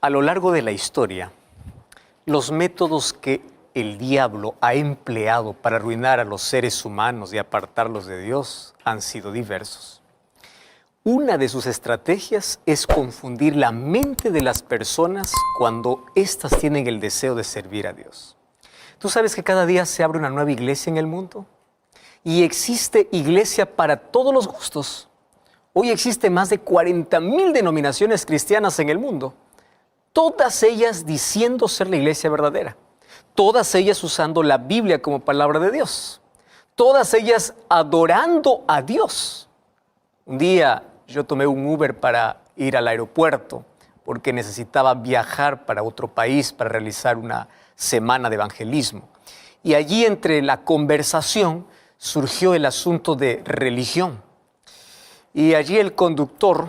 A lo largo de la historia, los métodos que el diablo ha empleado para arruinar a los seres humanos y apartarlos de Dios han sido diversos. Una de sus estrategias es confundir la mente de las personas cuando éstas tienen el deseo de servir a Dios. ¿Tú sabes que cada día se abre una nueva iglesia en el mundo? Y existe iglesia para todos los gustos. Hoy existen más de 40,000 denominaciones cristianas en el mundo. Todas ellas diciendo ser la iglesia verdadera. Todas ellas usando la Biblia como palabra de Dios. Todas ellas adorando a Dios. Un día yo tomé un Uber para ir al aeropuerto porque necesitaba viajar para otro país para realizar una semana de evangelismo. Y allí entre la conversación surgió el asunto de religión. Y allí el conductor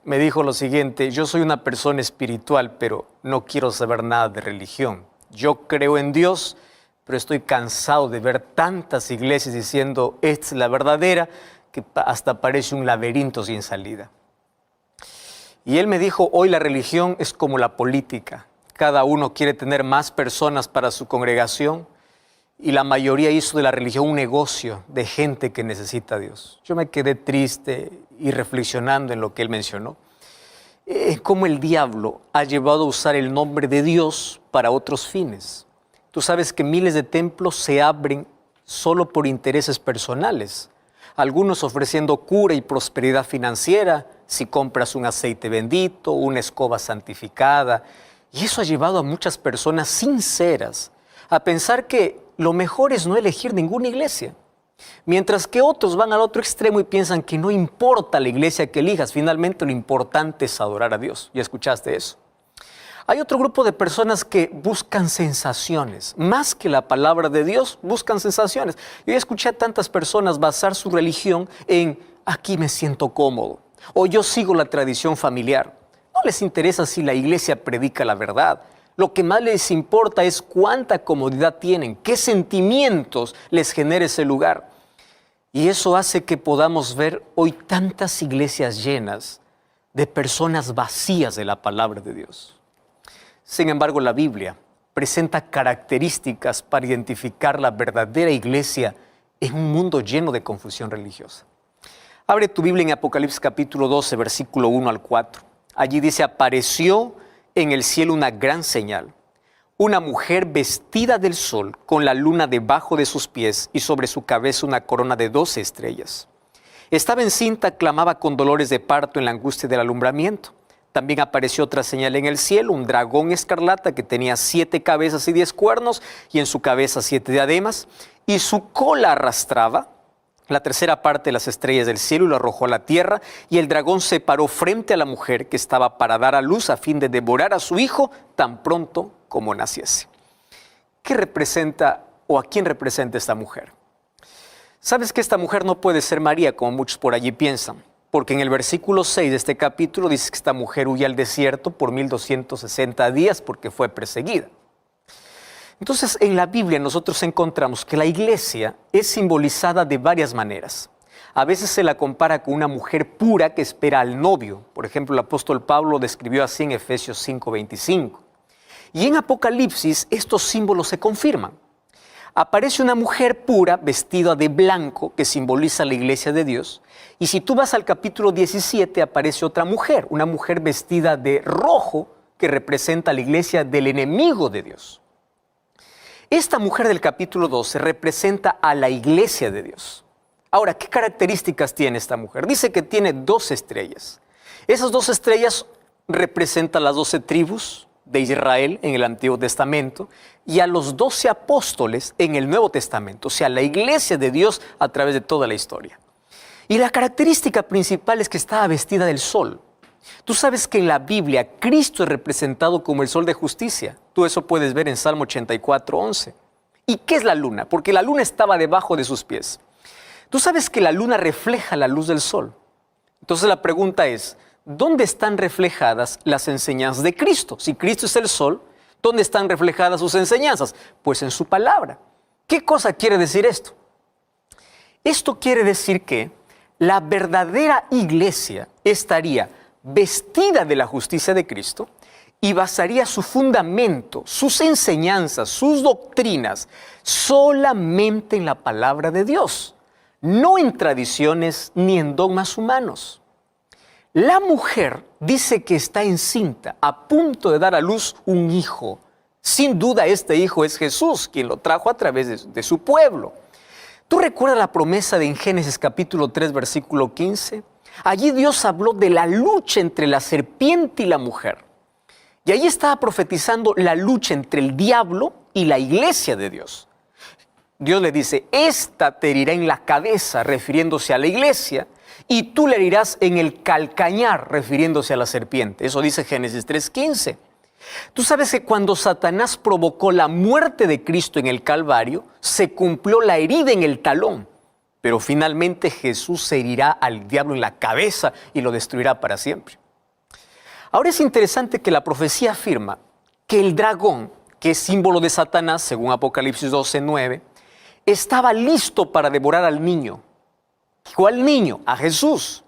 me dijo lo siguiente: yo soy una persona espiritual, pero no quiero saber nada de religión. Yo creo en Dios, pero estoy cansado de ver tantas iglesias diciendo esta es la verdadera, que hasta parece un laberinto sin salida. Y él me dijo, hoy la religión es como la política. Cada uno quiere tener más personas para su congregación y la mayoría hizo de la religión un negocio de gente que necesita a Dios. Yo me quedé triste y reflexionando en lo que él mencionó. Cómo el diablo ha llevado a usar el nombre de Dios para otros fines. Tú sabes que miles de templos se abren solo por intereses personales. Algunos ofreciendo cura y prosperidad financiera si compras un aceite bendito, una escoba santificada. Y eso ha llevado a muchas personas sinceras a pensar que lo mejor es no elegir ninguna iglesia. Mientras que otros van al otro extremo y piensan que no importa la iglesia que elijas, finalmente lo importante es adorar a Dios. ¿Ya escuchaste eso? Hay otro grupo de personas que buscan sensaciones, más que la palabra de Dios, buscan sensaciones. Yo ya escuché a tantas personas basar su religión en aquí me siento cómodo, o yo sigo la tradición familiar. No les interesa si la iglesia predica la verdad. Lo que más les importa es cuánta comodidad tienen, qué sentimientos les genera ese lugar. Y eso hace que podamos ver hoy tantas iglesias llenas de personas vacías de la palabra de Dios. Sin embargo, la Biblia presenta características para identificar la verdadera iglesia en un mundo lleno de confusión religiosa. Abre tu Biblia en Apocalipsis capítulo 12, versículo 1 al 4. Allí dice, apareció en el cielo una gran señal, una mujer vestida del sol, con la luna debajo de sus pies y sobre su cabeza una corona de 12 estrellas. Estaba encinta, clamaba con dolores de parto en la angustia del alumbramiento. También apareció otra señal en el cielo, un dragón escarlata que tenía 7 cabezas y 10 cuernos, y en su cabeza 7 diademas, y su cola arrastraba la tercera parte de las estrellas del cielo y lo arrojó a la tierra, y el dragón se paró frente a la mujer que estaba para dar a luz a fin de devorar a su hijo tan pronto como naciese. ¿Qué representa o a quién representa esta mujer? Sabes que esta mujer no puede ser María, como muchos por allí piensan, porque en el versículo 6 de este capítulo dice que esta mujer huye al desierto por 1260 días porque fue perseguida. Entonces, en la Biblia nosotros encontramos que la iglesia es simbolizada de varias maneras. A veces se la compara con una mujer pura que espera al novio. Por ejemplo, el apóstol Pablo lo describió así en Efesios 5:25. Y en Apocalipsis estos símbolos se confirman. Aparece una mujer pura vestida de blanco que simboliza la iglesia de Dios. Y si tú vas al capítulo 17 aparece otra mujer, una mujer vestida de rojo que representa la iglesia del enemigo de Dios. Esta mujer del capítulo 12 representa a la iglesia de Dios. Ahora, ¿qué características tiene esta mujer? Dice que tiene 12 estrellas. Esas 12 estrellas representan las 12 tribus de Israel en el Antiguo Testamento y a los 12 apóstoles en el Nuevo Testamento, o sea, la iglesia de Dios a través de toda la historia. Y la característica principal es que estaba vestida del sol. Tú sabes que en la Biblia Cristo es representado como el sol de justicia. Tú eso puedes ver en Salmo 84:11. ¿Y qué es la luna? Porque la luna estaba debajo de sus pies. Tú sabes que la luna refleja la luz del sol. Entonces la pregunta es, ¿dónde están reflejadas las enseñanzas de Cristo? Si Cristo es el sol, ¿dónde están reflejadas sus enseñanzas? Pues en su palabra. ¿Qué cosa quiere decir esto? Esto quiere decir que la verdadera iglesia estaría vestida de la justicia de Cristo y basaría su fundamento, sus enseñanzas, sus doctrinas, solamente en la palabra de Dios, no en tradiciones ni en dogmas humanos. La mujer dice que está encinta, a punto de dar a luz un hijo. Sin duda este hijo es Jesús, quien lo trajo a través de su pueblo. ¿Tú recuerdas la promesa de en Génesis capítulo 3, versículo 15? Allí Dios habló de la lucha entre la serpiente y la mujer. Y ahí estaba profetizando la lucha entre el diablo y la iglesia de Dios. Dios le dice, esta te herirá en la cabeza, refiriéndose a la iglesia, y tú le herirás en el calcañar, refiriéndose a la serpiente. Eso dice Génesis 3:15. Tú sabes que cuando Satanás provocó la muerte de Cristo en el Calvario, se cumplió la herida en el talón. Pero finalmente Jesús se herirá al diablo en la cabeza y lo destruirá para siempre. Ahora es interesante que la profecía afirma que el dragón, que es símbolo de Satanás, según Apocalipsis 12:9, estaba listo para devorar al niño. ¿Cuál niño? A Jesús.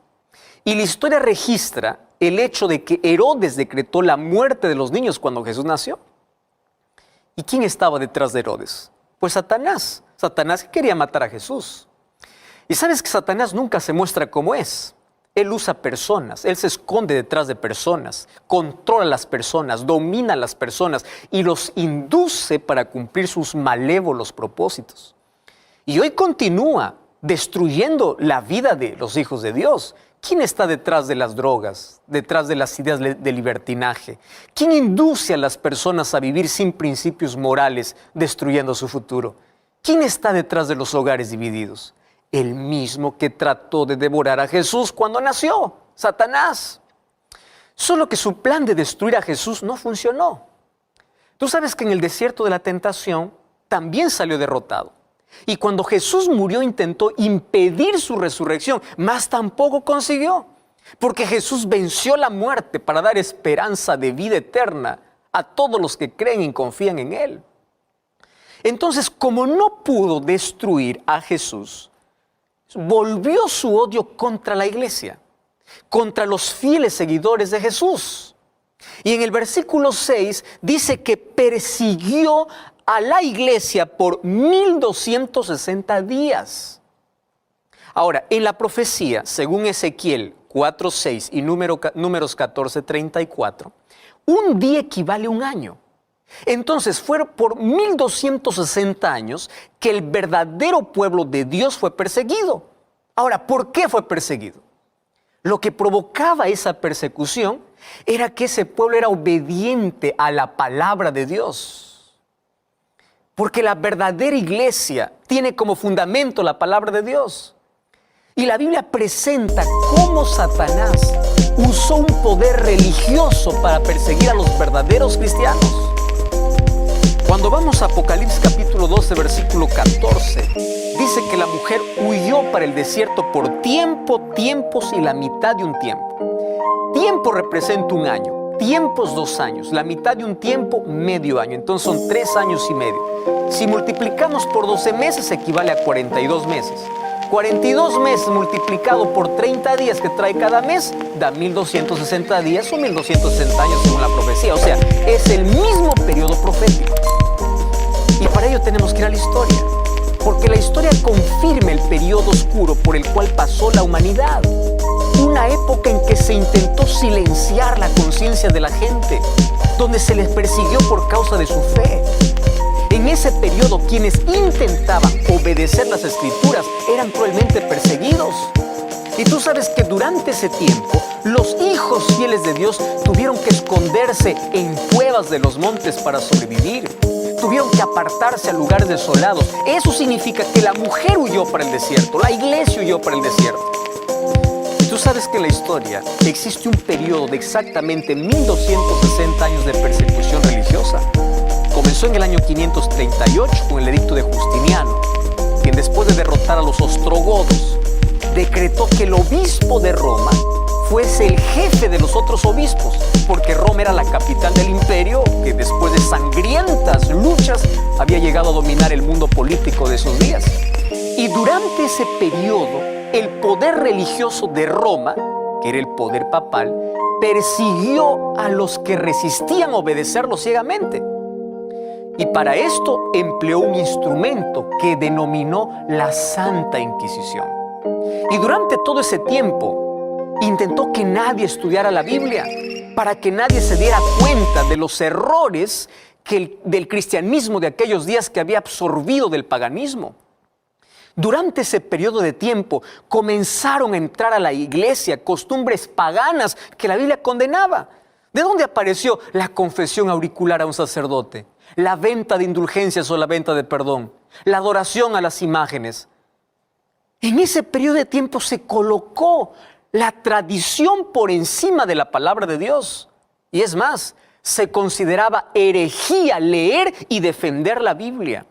Y la historia registra el hecho de que Herodes decretó la muerte de los niños cuando Jesús nació. ¿Y quién estaba detrás de Herodes? Pues Satanás. Satanás quería matar a Jesús. Y sabes que Satanás nunca se muestra como es. Él usa personas, él se esconde detrás de personas, controla a las personas, domina a las personas y los induce para cumplir sus malévolos propósitos. Y hoy continúa destruyendo la vida de los hijos de Dios. ¿Quién está detrás de las drogas, detrás de las ideas de libertinaje? ¿Quién induce a las personas a vivir sin principios morales, destruyendo su futuro? ¿Quién está detrás de los hogares divididos? El mismo que trató de devorar a Jesús cuando nació, Satanás. Solo que su plan de destruir a Jesús no funcionó. Tú sabes que en el desierto de la tentación también salió derrotado. Y cuando Jesús murió intentó impedir su resurrección, mas tampoco consiguió. Porque Jesús venció la muerte para dar esperanza de vida eterna a todos los que creen y confían en Él. Entonces, como no pudo destruir a Jesús, volvió su odio contra la iglesia, contra los fieles seguidores de Jesús. Y en el versículo 6 dice que persiguió a la iglesia por 1260 días. Ahora, en la profecía, según Ezequiel 4:6 y Números 14:34, un día equivale a un año. Entonces fueron por 1260 años que el verdadero pueblo de Dios fue perseguido. Ahora, ¿por qué fue perseguido? Lo que provocaba esa persecución era que ese pueblo era obediente a la palabra de Dios. Porque la verdadera iglesia tiene como fundamento la palabra de Dios. Y la Biblia presenta cómo Satanás usó un poder religioso para perseguir a los verdaderos cristianos. Cuando vamos a Apocalipsis capítulo 12, versículo 14, dice que la mujer huyó para el desierto por tiempos y la mitad de un tiempo. Tiempo representa un año, tiempos 2 años, la mitad de un tiempo, medio año. Entonces son 3 años y medio. Si multiplicamos por 12 meses, equivale a 42 meses. 42 meses multiplicado por 30 días que trae cada mes, da 1260 días o 1260 años según la profecía. O sea, es el mismo periodo profético. Y para ello tenemos que ir a la historia, porque la historia confirma el periodo oscuro por el cual pasó la humanidad. Una época en que se intentó silenciar la conciencia de la gente, donde se les persiguió por causa de su fe. En ese periodo, quienes intentaban obedecer las Escrituras eran cruelmente perseguidos. Y tú sabes que durante ese tiempo, los hijos fieles de Dios tuvieron que esconderse en cuevas de los montes para sobrevivir. Tuvieron que apartarse a lugares desolados. Eso significa que la mujer huyó para el desierto, la iglesia huyó para el desierto. Y tú sabes que en la historia existe un periodo de exactamente 1260 años de persecución religiosa. Comenzó en el año 538 con el edicto de Justiniano, quien después de derrotar a los ostrogodos, decretó que el obispo de Roma fuese el jefe de los otros obispos, porque Roma era la capital del imperio que después de sangrientas luchas había llegado a dominar el mundo político de esos días. Y durante ese periodo, el poder religioso de Roma que era el poder papal, persiguió a los que resistían obedecerlo ciegamente. Y para esto empleó un instrumento que denominó la Santa Inquisición. Y durante todo ese tiempo intentó que nadie estudiara la Biblia, para que nadie se diera cuenta de los errores del cristianismo de aquellos días que había absorbido del paganismo. Durante ese periodo de tiempo comenzaron a entrar a la iglesia costumbres paganas que la Biblia condenaba. ¿De dónde apareció la confesión auricular a un sacerdote? La venta de indulgencias o la venta de perdón, la adoración a las imágenes. En ese periodo de tiempo se colocó la tradición por encima de la palabra de Dios. Y es más, se consideraba herejía leer y defender la Biblia.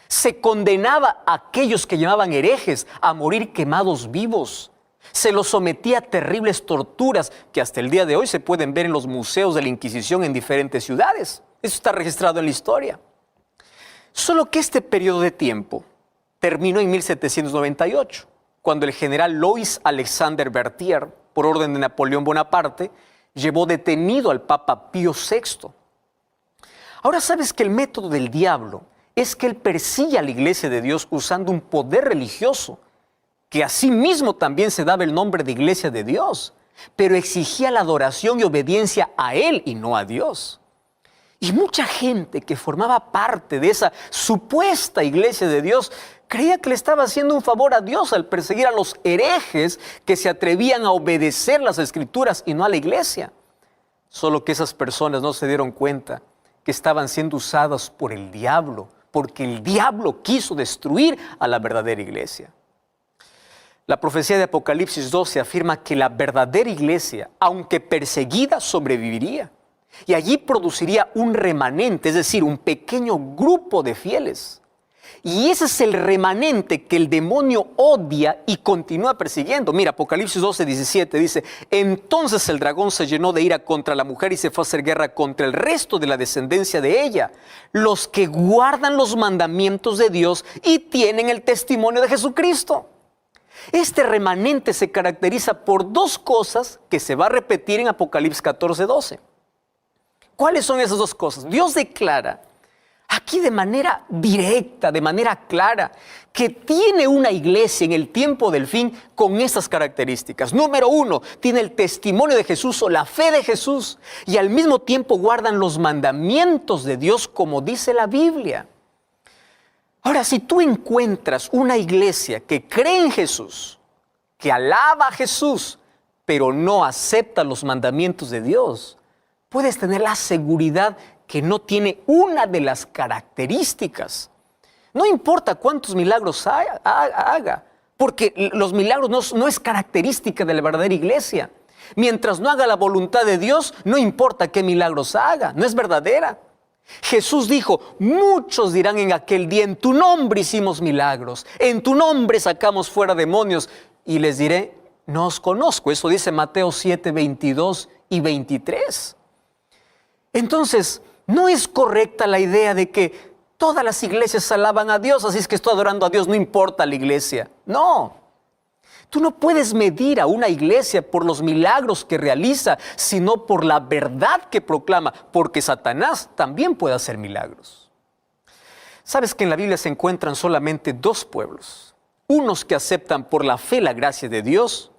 Se condenaba a aquellos que llamaban herejes a morir quemados vivos. Se los sometía a terribles torturas que hasta el día de hoy se pueden ver en los museos de la Inquisición en diferentes ciudades. Eso está registrado en la historia. Solo que este periodo de tiempo terminó en 1798, cuando el general Louis Alexander Berthier, por orden de Napoleón Bonaparte, llevó detenido al Papa Pío VI. Ahora sabes que el método del diablo es que él persigue a la Iglesia de Dios usando un poder religioso, que asimismo también se daba el nombre de Iglesia de Dios, pero exigía la adoración y obediencia a él y no a Dios. Y mucha gente que formaba parte de esa supuesta Iglesia de Dios creía que le estaba haciendo un favor a Dios al perseguir a los herejes que se atrevían a obedecer las Escrituras y no a la Iglesia. Solo que esas personas no se dieron cuenta que estaban siendo usadas por el diablo, porque el diablo quiso destruir a la verdadera iglesia. La profecía de Apocalipsis 12 afirma que la verdadera iglesia, aunque perseguida, sobreviviría. Y allí produciría un remanente, es decir, un pequeño grupo de fieles. Y ese es el remanente que el demonio odia y continúa persiguiendo. Mira, Apocalipsis 12, 17 dice: entonces el dragón se llenó de ira contra la mujer y se fue a hacer guerra contra el resto de la descendencia de ella, los que guardan los mandamientos de Dios y tienen el testimonio de Jesucristo. Este remanente se caracteriza por dos cosas que se va a repetir en Apocalipsis 14, 12. ¿Cuáles son esas dos cosas? Dios declara aquí de manera directa, de manera clara, que tiene una iglesia en el tiempo del fin con estas características. Número uno, tiene el testimonio de Jesús o la fe de Jesús, y al mismo tiempo guardan los mandamientos de Dios como dice la Biblia. Ahora, si tú encuentras una iglesia que cree en Jesús, que alaba a Jesús, pero no acepta los mandamientos de Dios, puedes tener la seguridad que no tiene una de las características. No importa cuántos milagros haga, porque los milagros no es característica de la verdadera iglesia. Mientras no haga la voluntad de Dios, no importa qué milagros haga, no es verdadera. Jesús dijo: muchos dirán en aquel día, en tu nombre hicimos milagros, en tu nombre sacamos fuera demonios, y les diré, no os conozco. Eso dice Mateo 7, 22 y 23. Entonces, no es correcta la idea de que todas las iglesias alaban a Dios, así es que estoy adorando a Dios, no importa la iglesia. No, tú no puedes medir a una iglesia por los milagros que realiza, sino por la verdad que proclama, porque Satanás también puede hacer milagros. Sabes que en la Biblia se encuentran solamente dos pueblos, unos que aceptan por la fe la gracia de Dios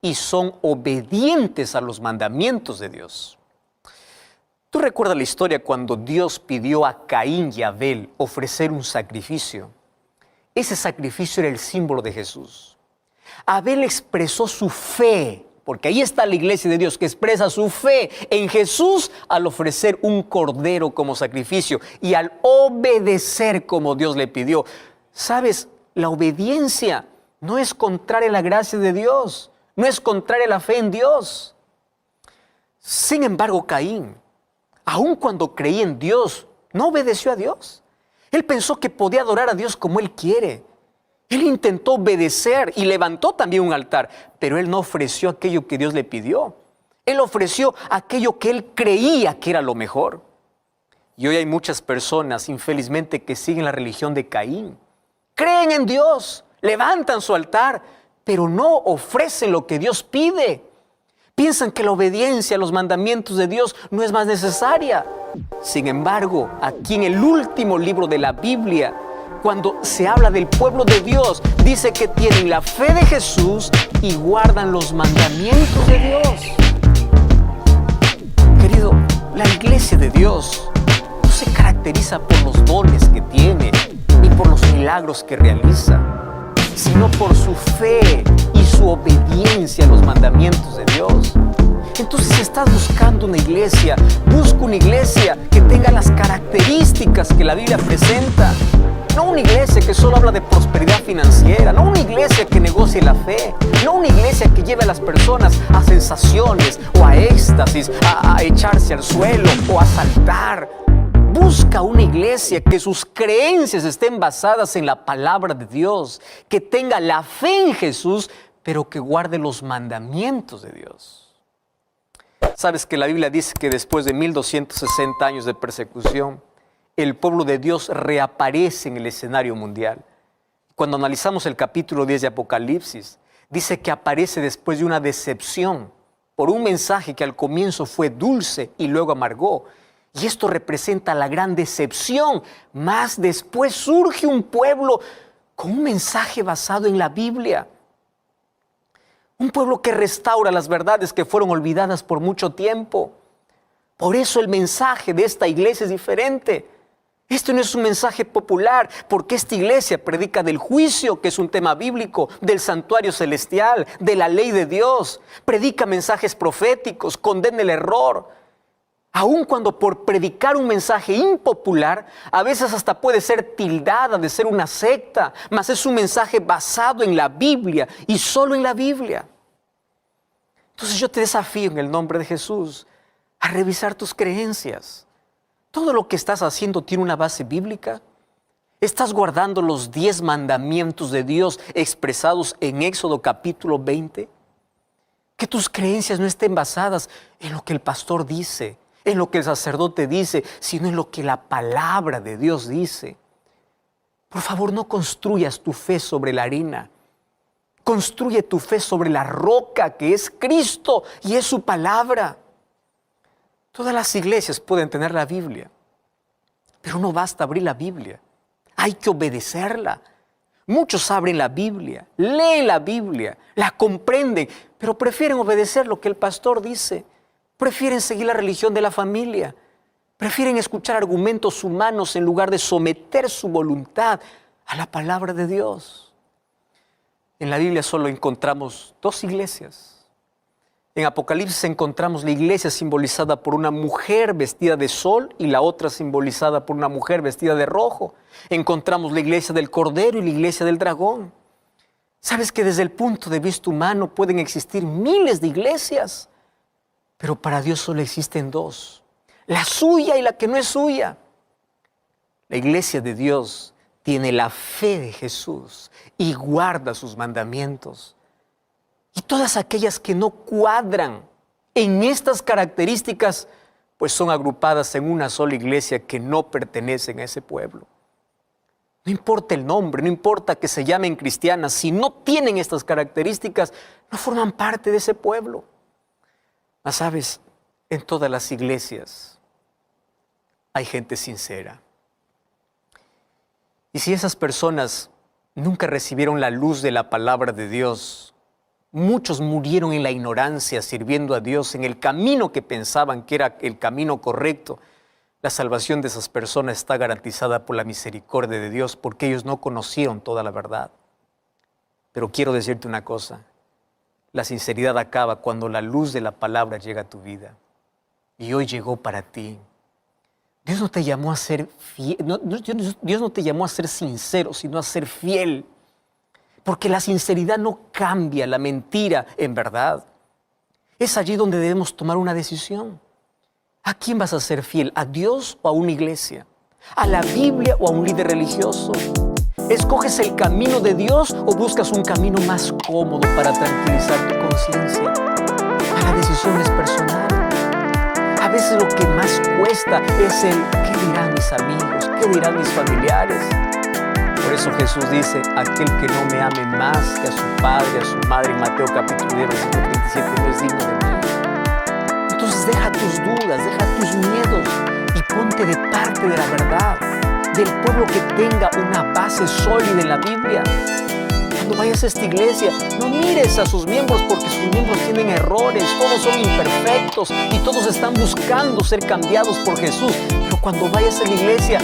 y son obedientes a los mandamientos de Dios. ¿Tú recuerdas la historia cuando Dios pidió a Caín y Abel ofrecer un sacrificio? Ese sacrificio era el símbolo de Jesús. Abel expresó su fe, porque ahí está la iglesia de Dios que expresa su fe en Jesús al ofrecer un cordero como sacrificio y al obedecer como Dios le pidió. ¿Sabes? La obediencia no es contraria a la gracia de Dios, no es contraria a la fe en Dios. Sin embargo, Caín, aun cuando creía en Dios, no obedeció a Dios. Él pensó que podía adorar a Dios como él quiere. Él intentó obedecer y levantó también un altar, pero él no ofreció aquello que Dios le pidió. Él ofreció aquello que él creía que era lo mejor. Y hoy hay muchas personas, infelizmente, que siguen la religión de Caín. Creen en Dios, levantan su altar, pero no ofrecen lo que Dios pide. Piensan que la obediencia a los mandamientos de Dios no es más necesaria. Sin embargo, aquí en el último libro de la Biblia, cuando se habla del pueblo de Dios, dice que tienen la fe de Jesús y guardan los mandamientos de Dios. Querido, la iglesia de Dios no se caracteriza por los dones que tiene, ni por los milagros que realiza, sino por su fe y su obediencia a los mandamientos de Dios. Entonces, si estás buscando una iglesia, busca una iglesia que tenga las características que la Biblia presenta. No una iglesia que solo habla de prosperidad financiera, no una iglesia que negocie la fe, no una iglesia que lleve a las personas a sensaciones o a éxtasis, a echarse al suelo o a saltar. Busca una iglesia que sus creencias estén basadas en la palabra de Dios, que tenga la fe en Jesús, pero que guarde los mandamientos de Dios. Sabes que la Biblia dice que después de 1260 años de persecución, el pueblo de Dios reaparece en el escenario mundial. Cuando analizamos el capítulo 10 de Apocalipsis, dice que aparece después de una decepción por un mensaje que al comienzo fue dulce y luego amargó. Y esto representa la gran decepción. Más después surge un pueblo con un mensaje basado en la Biblia. Un pueblo que restaura las verdades que fueron olvidadas por mucho tiempo. Por eso el mensaje de esta iglesia es diferente. Esto no es un mensaje popular, porque esta iglesia predica del juicio, que es un tema bíblico, del santuario celestial, de la ley de Dios. Predica mensajes proféticos, condena el error. Aun cuando por predicar un mensaje impopular, a veces hasta puede ser tildada de ser una secta, mas es un mensaje basado en la Biblia y solo en la Biblia. Entonces yo te desafío en el nombre de Jesús a revisar tus creencias. ¿Todo lo que estás haciendo tiene una base bíblica? ¿Estás guardando los 10 mandamientos de Dios expresados en Éxodo capítulo 20? Que tus creencias no estén basadas en lo que el pastor dice, en lo que el sacerdote dice, sino en lo que la palabra de Dios dice. Por favor, no construyas tu fe sobre la arena. Construye tu fe sobre la roca que es Cristo y es su palabra. Todas las iglesias pueden tener la Biblia, pero no basta abrir la Biblia. Hay que obedecerla. Muchos abren la Biblia, leen la Biblia, la comprenden, pero prefieren obedecer lo que el pastor dice. Prefieren seguir la religión de la familia. Prefieren escuchar argumentos humanos en lugar de someter su voluntad a la palabra de Dios. En la Biblia solo encontramos 2 iglesias. En Apocalipsis encontramos la iglesia simbolizada por una mujer vestida de sol y la otra simbolizada por una mujer vestida de rojo. Encontramos la iglesia del Cordero y la iglesia del Dragón. ¿Sabes que desde el punto de vista humano pueden existir miles de iglesias? Pero para Dios solo existen 2, la suya y la que no es suya. La iglesia de Dios tiene la fe de Jesús y guarda sus mandamientos. Y todas aquellas que no cuadran en estas características, pues son agrupadas en una sola iglesia que no pertenecen a ese pueblo. No importa el nombre, no importa que se llamen cristianas, si no tienen estas características, no forman parte de ese pueblo. Mas sabes, en todas las iglesias hay gente sincera. Y si esas personas nunca recibieron la luz de la palabra de Dios, muchos murieron en la ignorancia sirviendo a Dios en el camino que pensaban que era el camino correcto, la salvación de esas personas está garantizada por la misericordia de Dios porque ellos no conocieron toda la verdad. Pero quiero decirte una cosa. La sinceridad acaba cuando la luz de la palabra llega a tu vida. Y hoy llegó para ti. Dios no te llamó a ser fiel, Dios no te llamó a ser sincero, sino a ser fiel. Porque la sinceridad no cambia la mentira en verdad. Es allí donde debemos tomar una decisión. ¿A quién vas a ser fiel? ¿A Dios o a una iglesia? ¿A la Biblia o a un líder religioso? ¿Escoges el camino de Dios o buscas un camino más cómodo para tranquilizar tu conciencia? La decisión es personal. A veces lo que más cuesta es el ¿qué dirán mis amigos? ¿Qué dirán mis familiares? Por eso Jesús dice, aquel que no me ame más que a su padre, a su madre, en Mateo capítulo 10, versículo 37, no es digno de mí. Entonces deja tus dudas, deja tus miedos y ponte de parte de la verdad, del pueblo que tenga una base sólida en la Biblia. Cuando vayas a esta iglesia, no mires a sus miembros porque sus miembros tienen errores, todos son imperfectos y todos están buscando ser cambiados por Jesús. Pero cuando vayas a la iglesia,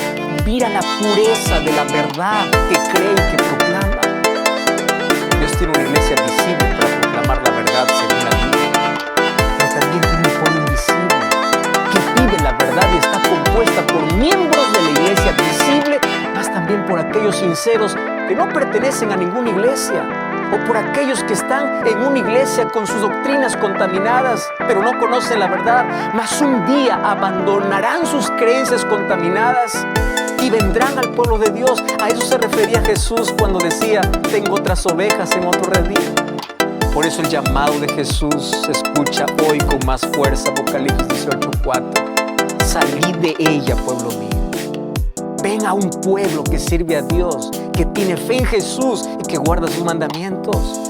mira la pureza de la verdad que cree y que proclama. Dios tiene una iglesia visible para proclamar la verdad según la Biblia, pero también tiene un pueblo invisible que vive la verdad y está compuesta por miembros de la iglesia visible, más también por aquellos sinceros que no pertenecen a ninguna iglesia, o por aquellos que están en una iglesia con sus doctrinas contaminadas, pero no conocen la verdad, mas un día abandonarán sus creencias contaminadas y vendrán al pueblo de Dios. A eso se refería Jesús cuando decía, tengo otras ovejas en otro redil. Por eso el llamado de Jesús se escucha hoy con más fuerza, Apocalipsis 18:4. Salid de ella, pueblo mío. Ven a un pueblo que sirve a Dios, que tiene fe en Jesús y que guarda sus mandamientos.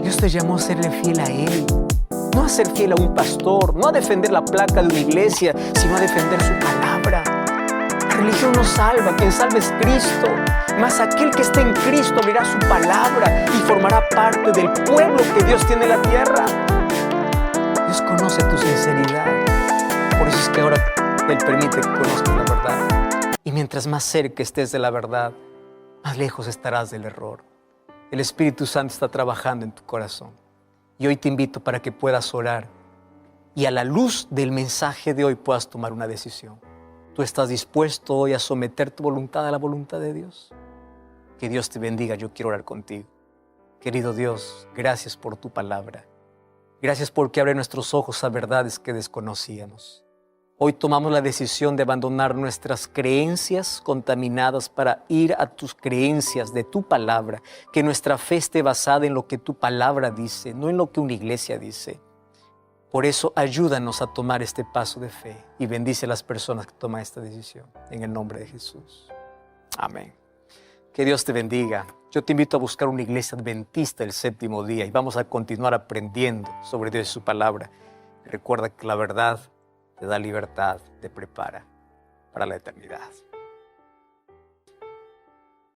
Dios te llamó a serle fiel a Él, no a ser fiel a un pastor, no a defender la placa de una iglesia, sino a defender su palabra. La religión no salva, quien salva es Cristo. Mas aquel que esté en Cristo abrirá su palabra y formará parte del pueblo que Dios tiene en la tierra. Dios conoce tu sinceridad. Por eso es que ahora Él permite que conozcas la verdad. Y mientras más cerca estés de la verdad, más lejos estarás del error. El Espíritu Santo está trabajando en tu corazón. Y hoy te invito para que puedas orar y a la luz del mensaje de hoy puedas tomar una decisión. ¿Tú estás dispuesto hoy a someter tu voluntad a la voluntad de Dios? Que Dios te bendiga, yo quiero orar contigo. Querido Dios, gracias por tu palabra. Gracias porque abre nuestros ojos a verdades que desconocíamos. Hoy tomamos la decisión de abandonar nuestras creencias contaminadas para ir a tus creencias de tu palabra, que nuestra fe esté basada en lo que tu palabra dice, no en lo que una iglesia dice. Por eso ayúdanos a tomar este paso de fe y bendice a las personas que toman esta decisión. En el nombre de Jesús. Amén. Que Dios te bendiga. Yo te invito a buscar una iglesia adventista el séptimo día y vamos a continuar aprendiendo sobre Dios y su palabra. Recuerda que la verdad te da libertad, te prepara para la eternidad.